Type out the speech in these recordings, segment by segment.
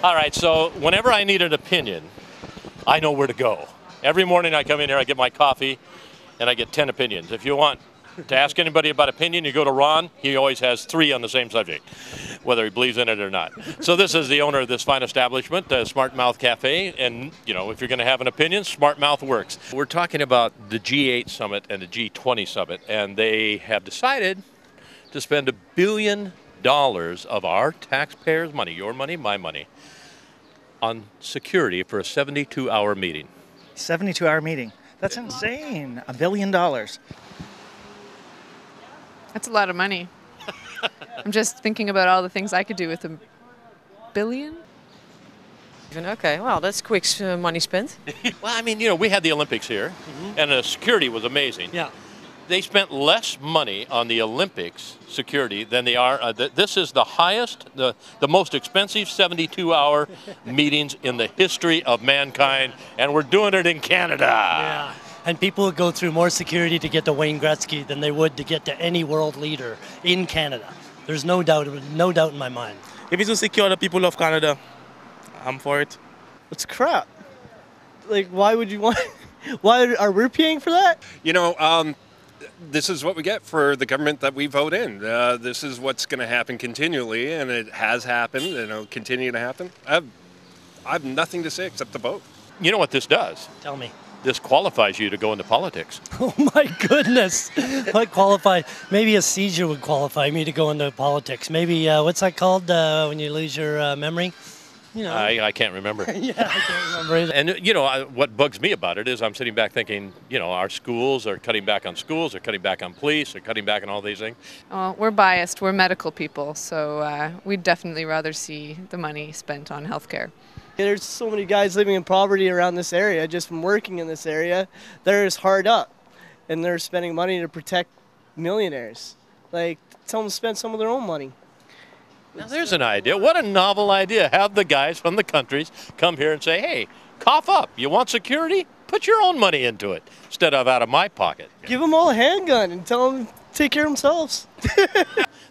All right, so whenever I need an opinion, I know where to go. Every morning I come in here, I get my coffee, and I get 10 opinions. If you want to ask anybody about opinion, you go to Ron. He always has 3 on the same subject, whether he believes in it or not. So this is the owner of this fine establishment, Smart Mouth Cafe, and you know, if you're going to have an opinion, Smart Mouth works. We're talking about the G8 Summit and the G20 Summit, and they have decided to spend $1 billion of our taxpayers' money, your money, my money, on security for a 72-hour meeting. 72-hour meeting. That's insane. $1 billion. That's a lot of money. I'm just thinking about all the things I could do with $1 billion. Okay, well, that's quick money spent. Well, I mean, you know, we had the Olympics here, and the security was amazing. Yeah. They spent less money on the Olympics security than they are. This is the highest, the most expensive 72-hour meetings in the history of mankind, and we're doing it in Canada. Yeah. And people would go through more security to get to Wayne Gretzky than they would to get to any world leader in Canada. There's no doubt in my mind. If it's to secure the people of Canada, I'm for it. It's crap. Like, why would you want? Why are we paying for that? You know, this is what we get for the government that we vote in. This is what's going to happen continually, and it has happened, and it'll continue to happen. I have nothing to say except to vote. You know what this does? Tell me. This qualifies you to go into politics. Oh my goodness. What qualify? Maybe a seizure would qualify me to go into politics. Maybe, what's that called when you lose your memory? You know. I can't remember. Yeah, I can't remember either. And, you know, what bugs me about it is I'm sitting back thinking, you know, our schools are cutting back on schools, they're cutting back on police, they're cutting back on all these things. We're biased. We're medical people, so we'd definitely rather see the money spent on healthcare. There's so many guys living in poverty around this area, just from working in this area. They're just hard up, and they're spending money to protect millionaires. Like, tell them to spend some of their own money. Now there's an idea. What a novel idea. Have the guys from the countries come here and say, hey, cough up. You want security? Put your own money into it instead of out of my pocket. Give them all a handgun and tell them to take care of themselves.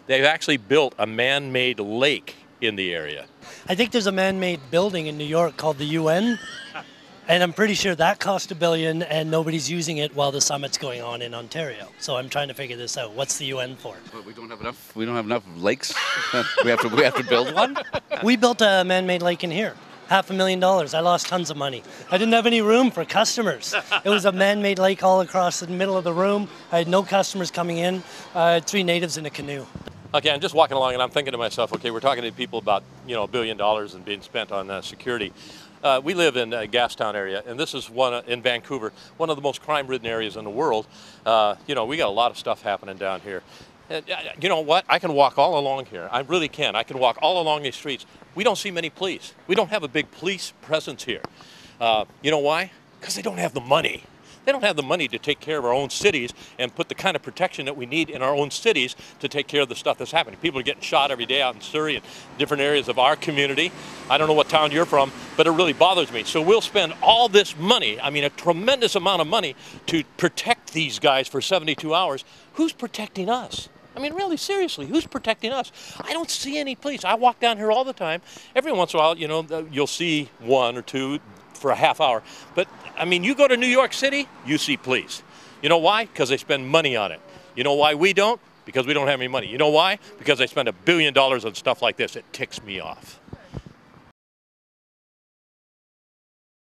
They've actually built a man-made lake in the area. I think there's a man-made building in New York called the UN, and I'm pretty sure that cost $1 billion, and nobody's using it while the summit's going on in Ontario. So I'm trying to figure this out. What's the UN for? But we don't have enough. We don't have enough lakes. we have to build one. We built a man-made lake in here. $500,000. I lost tons of money. I didn't have any room for customers. It was a man-made lake all across the middle of the room. I had no customers coming in. I had 3 natives in a canoe. Okay, I'm just walking along and I'm thinking to myself, okay, we're talking to people about, you know, $1 billion and being spent on security. We live in a Gastown area, and this is one in Vancouver, one of the most crime-ridden areas in the world. You know, we got a lot of stuff happening down here. You know what? I can walk all along here. I really can. I can walk all along these streets. We don't see many police. We don't have a big police presence here. You know why? Because they don't have the money. They don't have the money to take care of our own cities and put the kind of protection that we need in our own cities to take care of the stuff that's happening. People are getting shot every day out in Surrey and different areas of our community. I don't know what town you're from, but it really bothers me. So we'll spend all this money, I mean a tremendous amount of money, to protect these guys for 72 hours. Who's protecting us? I mean, really, seriously, who's protecting us? I don't see any police. I walk down here all the time. Every once in a while, you know, you'll see 1 or 2 for a half hour. But, I mean, you go to New York City, you see police. You know why? Because they spend money on it. You know why we don't? Because we don't have any money. You know why? Because they spend $1 billion on stuff like this. It ticks me off.